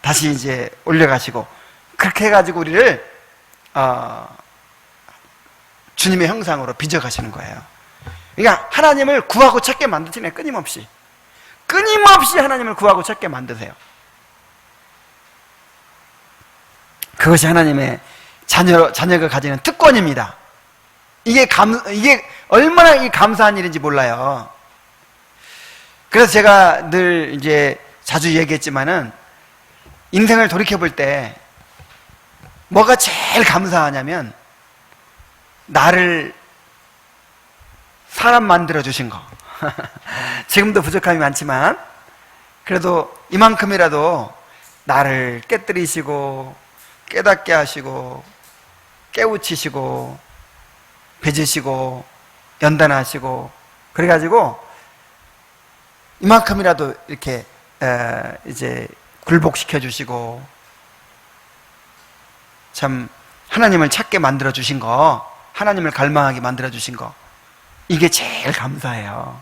다시 이제 올려가시고, 그렇게 해가지고 우리를 주님의 형상으로 빚어가시는 거예요. 그러니까 하나님을 구하고 찾게 만드시네. 끊임없이 하나님을 구하고 찾게 만드세요. 그것이 하나님의 자녀가 가지는 특권입니다. 이게 얼마나 감사한 일인지 몰라요. 그래서 제가 늘 이제 자주 얘기했지만은, 인생을 돌이켜볼 때 뭐가 제일 감사하냐면, 나를 사람 만들어 주신 거. 지금도 부족함이 많지만 그래도 이만큼이라도 나를 깨뜨리시고 깨닫게 하시고 깨우치시고 빚으시고 연단하시고, 그래가지고 이만큼이라도 이렇게 이제 굴복시켜 주시고, 참 하나님을 찾게 만들어 주신 거, 하나님을 갈망하게 만들어 주신 거, 이게 제일 감사해요.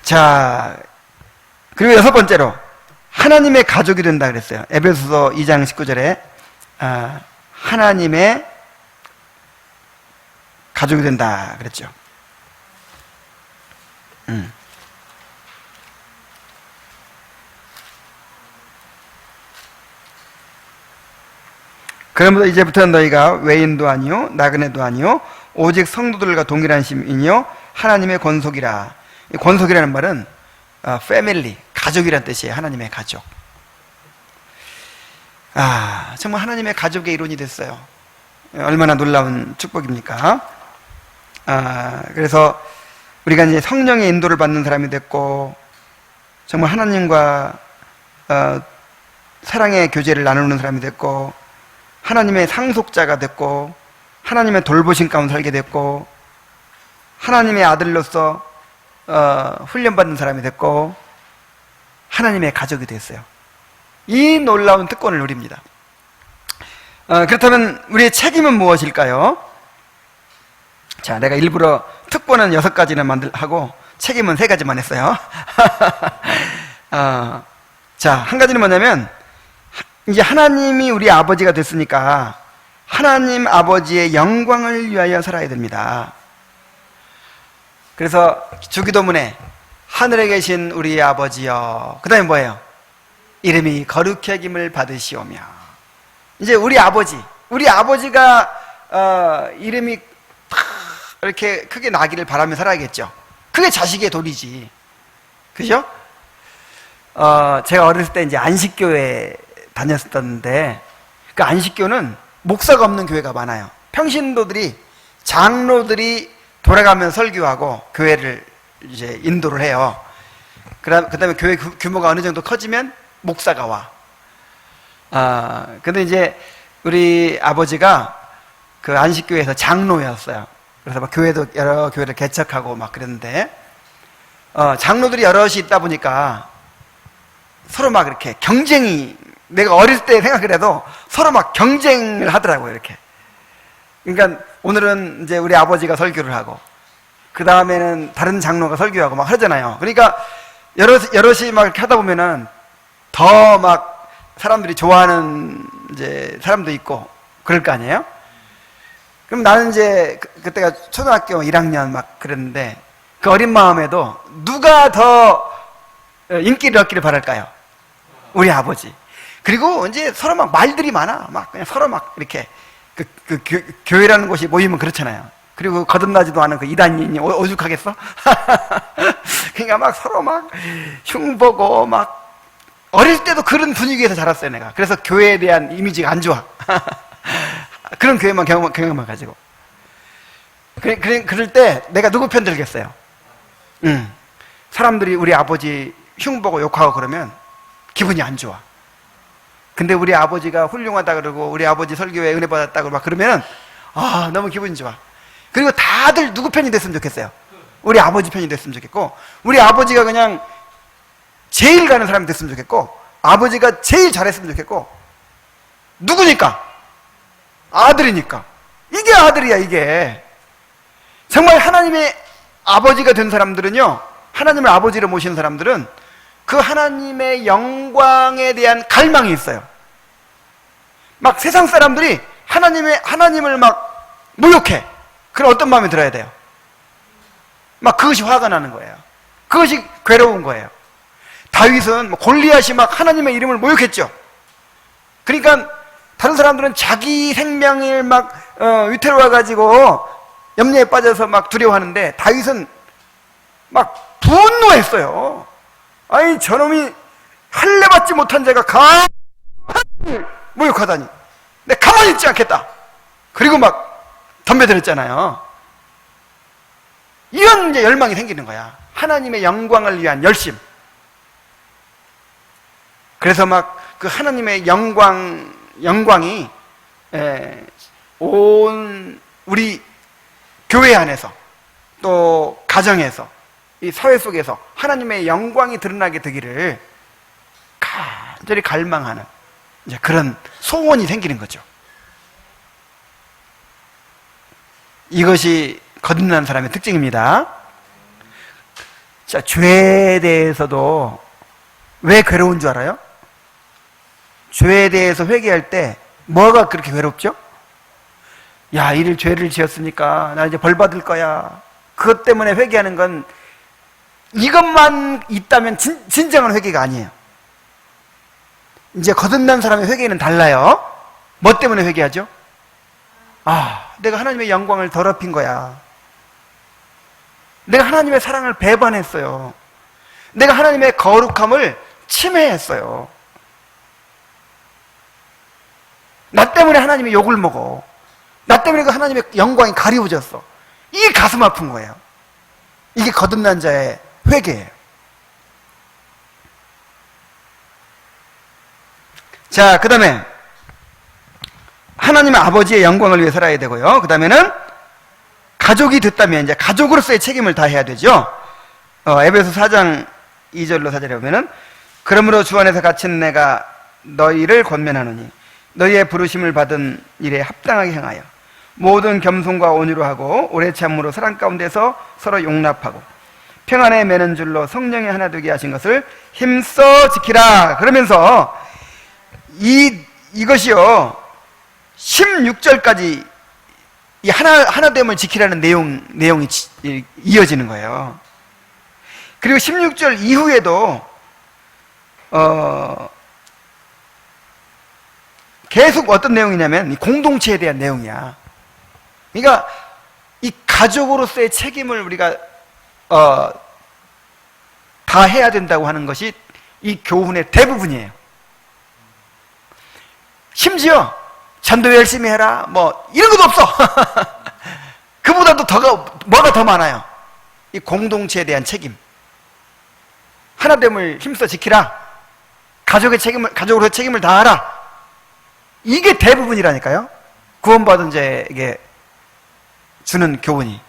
자, 그리고 6번째로 하나님의 가족이 된다 그랬어요. 에베소서 2장 19절에 하나님의 가족이 된다 그랬죠. 그러므로 이제부터는 너희가 외인도 아니요 나그네도 아니요 오직 성도들과 동일한 시민이요 하나님의 권속이라. 권속이라는 말은 패밀리, 가족이란 뜻이에요. 하나님의 가족. 정말 하나님의 가족의 일원이 됐어요. 얼마나 놀라운 축복입니까? 그래서 우리가 이제 성령의 인도를 받는 사람이 됐고, 정말 하나님과 사랑의 교제를 나누는 사람이 됐고, 하나님의 상속자가 됐고, 하나님의 돌보심 가운데 살게 됐고, 하나님의 아들로서 훈련받는 사람이 됐고, 하나님의 가족이 됐어요. 이 놀라운 특권을 누립니다. 그렇다면 우리의 책임은 무엇일까요? 자, 내가 일부러 특권은 6가지는 하고 책임은 3가지만 했어요. 자, 한 가지는 뭐냐면, 이제 하나님이 우리 아버지가 됐으니까 하나님 아버지의 영광을 위하여 살아야 됩니다. 그래서 주기도문에 하늘에 계신 우리 아버지여, 그 다음에 뭐예요? 이름이 거룩히 여김을 받으시오며. 이제 우리 아버지가 이름이 이렇게 크게 나기를 바라며 살아야겠죠. 그게 자식의 도리지. 그죠? 제가 어렸을 때 이제 안식교회 다녔었는데, 그 안식교는 목사가 없는 교회가 많아요. 평신도들이, 장로들이 돌아가면서 설교하고 교회를 이제 인도를 해요. 그 다음에 교회 규모가 어느 정도 커지면 목사가 와. 근데 이제 우리 아버지가 그 안식교회에서 장로였어요. 그래서 막 여러 교회를 개척하고 막 그랬는데, 장로들이 여럿이 있다 보니까 서로 막 이렇게 경쟁이, 내가 어릴 때 생각을 해도 서로 막 경쟁을 하더라고요, 이렇게. 그러니까 오늘은 이제 우리 아버지가 설교를 하고, 그 다음에는 다른 장로가 설교하고 막 하잖아요. 그러니까 여럿이 막 이렇게 하다 보면은 더 막 사람들이 좋아하는 이제 사람도 있고 그럴 거 아니에요? 그럼 나는 이제 그때가 초등학교 1학년 막 그랬는데 그 어린 마음에도 누가 더 인기를 얻기를 바랄까요? 우리 아버지. 그리고 이제 서로 막 말들이 많아. 막 그냥 서로 막 이렇게 교회라는 곳이 모이면 그렇잖아요. 그리고 거듭나지도 않은 그 이단인이 오죽하겠어? 그러니까 막 서로 막 흉보고 막 어릴 때도 그런 분위기에서 자랐어요, 내가. 그래서 교회에 대한 이미지가 안 좋아. 그런 교회만 경험만 가지고. 그럴 때 내가 누구 편 들겠어요? 사람들이 우리 아버지 흉보고 욕하고 그러면 기분이 안 좋아. 근데 우리 아버지가 훌륭하다 그러고 우리 아버지 설교에 은혜 받았다고 막 그러면은 아, 너무 기분이 좋아. 그리고 다들 누구 편이 됐으면 좋겠어요? 우리 아버지 편이 됐으면 좋겠고, 우리 아버지가 그냥 제일 가는 사람이 됐으면 좋겠고, 아버지가 제일 잘했으면 좋겠고. 누구니까? 아들이니까. 이게 아들이야, 이게. 정말 하나님의 아버지가 된 사람들은요, 하나님을 아버지로 모시는 사람들은 그 하나님의 영광에 대한 갈망이 있어요. 막 세상 사람들이 하나님을 막 모욕해. 그럼 어떤 마음이 들어야 돼요? 막 그것이 화가 나는 거예요. 그것이 괴로운 거예요. 다윗은 골리앗이 막 하나님의 이름을 모욕했죠. 그러니까 다른 사람들은 자기 생명을 막 위태로워가지고 염려에 빠져서 막 두려워하는데 다윗은 막 분노했어요. 아니 저놈이 할례받지 못한 자가 하나님을 모욕하다니 내가 가만히 있지 않겠다. 그리고 막 덤벼들었잖아요. 이런 이제 열망이 생기는 거야. 하나님의 영광을 위한 열심. 그래서 막 그 하나님의 영광이 온 우리 교회 안에서 또 가정에서 이 사회 속에서 하나님의 영광이 드러나게 되기를 간절히 갈망하는 이제 그런 소원이 생기는 거죠. 이것이 거듭난 사람의 특징입니다. 자, 죄에 대해서도 왜 괴로운 줄 알아요? 죄에 대해서 회개할 때 뭐가 그렇게 괴롭죠? 야, 이를 죄를 지었으니까 나 이제 벌 받을 거야. 그것 때문에 회개하는 건 이것만 있다면 진정한 회개가 아니에요. 이제 거듭난 사람의 회개는 달라요. 뭐 때문에 회개하죠? 아, 내가 하나님의 영광을 더럽힌 거야. 내가 하나님의 사랑을 배반했어요. 내가 하나님의 거룩함을 침해했어요. 나 때문에 하나님이 욕을 먹어. 나 때문에 그 하나님의 영광이 가리워졌어. 이게 가슴 아픈 거예요. 이게 거듭난 자의 회개예요. 자, 그 다음에 하나님의 아버지의 영광을 위해 살아야 되고요. 그 다음에는 가족이 됐다면 이제 가족으로서의 책임을 다해야 되죠. 에베소 4장 2절로 4절에 보면은 그러므로 주 안에서 갇힌 내가 너희를 권면하노니 너희의 부르심을 받은 일에 합당하게 행하여 모든 겸손과 온유로 하고 오래 참음으로 사랑 가운데서 서로 용납하고 평안에 매는 줄로 성령이 하나 되게 하신 것을 힘써 지키라. 그러면서 이것이요 16절까지 이 하나됨을 지키라는 내용이 이어지는 거예요. 그리고 16절 이후에도 계속 어떤 내용이냐면 이 공동체에 대한 내용이야. 그러니까 이 가족으로서의 책임을 우리가 다 해야 된다고 하는 것이 이 교훈의 대부분이에요. 심지어 전도 열심히 해라 뭐 이런 것도 없어. 그보다도 뭐가 더 많아요. 이 공동체에 대한 책임, 하나됨을 힘써 지키라, 가족으로서 책임을 다하라. 이게 대부분이라니까요. 구원받은 자에게 주는 교훈이.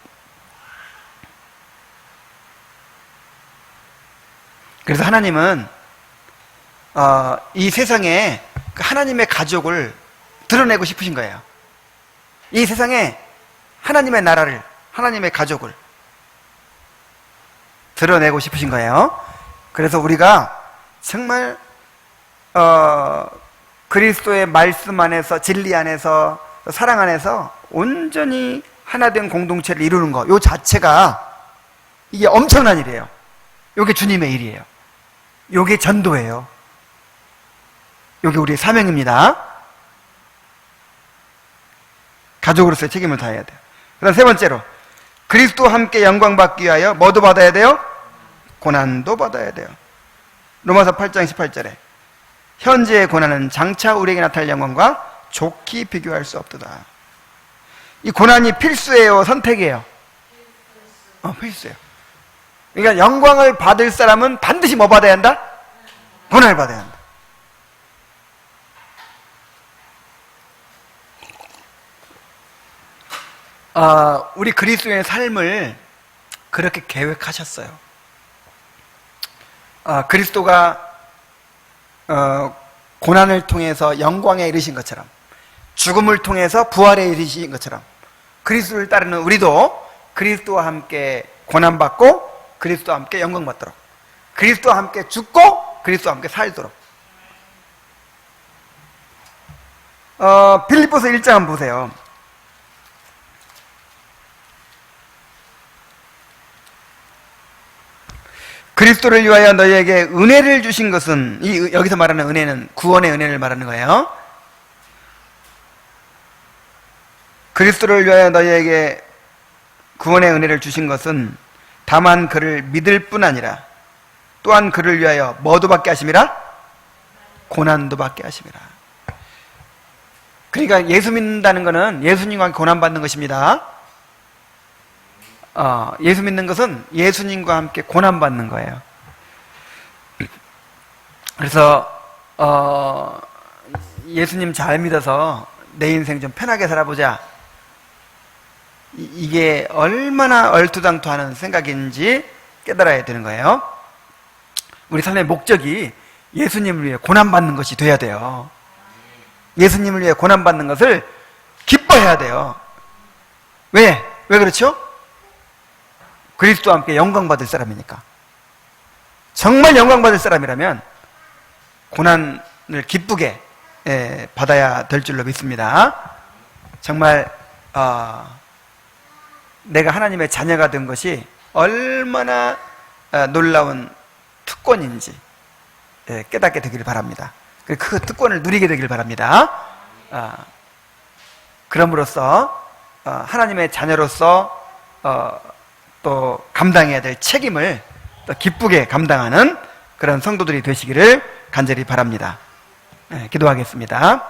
그래서 하나님은 이 세상에 하나님의 가족을 드러내고 싶으신 거예요. 이 세상에 하나님의 나라를, 하나님의 가족을 드러내고 싶으신 거예요. 그래서 우리가 정말 그리스도의 말씀 안에서, 진리 안에서, 사랑 안에서 온전히 하나된 공동체를 이루는 것, 요 자체가 이게 엄청난 일이에요. 요게 주님의 일이에요. 요게 전도예요. 요게 우리의 사명입니다. 가족으로서의 책임을 다해야 돼요. 그 다음 세 번째로, 그리스도와 함께 영광 받기 위하여 뭐도 받아야 돼요? 고난도 받아야 돼요. 로마서 8장 18절에 현재의 고난은 장차 우리에게 나타날 영광과 좋게 비교할 수 없도다. 이 고난이 필수예요, 선택이에요? 필수예요. 그러니까 영광을 받을 사람은 반드시 뭐 받아야 한다? 고난을 받아야 한다. 우리 그리스도의 삶을 그렇게 계획하셨어요. 그리스도가 고난을 통해서 영광에 이르신 것처럼, 죽음을 통해서 부활에 이르신 것처럼, 그리스도를 따르는 우리도 그리스도와 함께 고난받고 그리스도와 함께 영광받도록, 그리스도와 함께 죽고 그리스도와 함께 살도록. 빌립보서 1장 한번 보세요. 그리스도를 위하여 너희에게 은혜를 주신 것은, 여기서 말하는 은혜는 구원의 은혜를 말하는 거예요. 그리스도를 위하여 너희에게 구원의 은혜를 주신 것은 다만 그를 믿을 뿐 아니라 또한 그를 위하여 뭐도 받게 하심이라? 고난도 받게 하심이라. 그러니까 예수 믿는다는 것은 예수님과 함께 고난받는 것입니다. 예수 믿는 것은 예수님과 함께 고난받는 거예요. 그래서 예수님 잘 믿어서 내 인생 좀 편하게 살아보자, 이게 얼마나 얼토당토하는 생각인지 깨달아야 되는 거예요. 우리 삶의 목적이 예수님을 위해 고난받는 것이 돼야 돼요. 예수님을 위해 고난받는 것을 기뻐해야 돼요. 왜 그렇죠? 그리스도와 함께 영광받을 사람이니까. 정말 영광받을 사람이라면 고난을 기쁘게 받아야 될 줄로 믿습니다. 정말 내가 하나님의 자녀가 된 것이 얼마나 놀라운 특권인지 깨닫게 되기를 바랍니다. 그 특권을 누리게 되기를 바랍니다. 그럼으로써 하나님의 자녀로서 또 감당해야 될 책임을 또 기쁘게 감당하는 그런 성도들이 되시기를 간절히 바랍니다. 기도하겠습니다.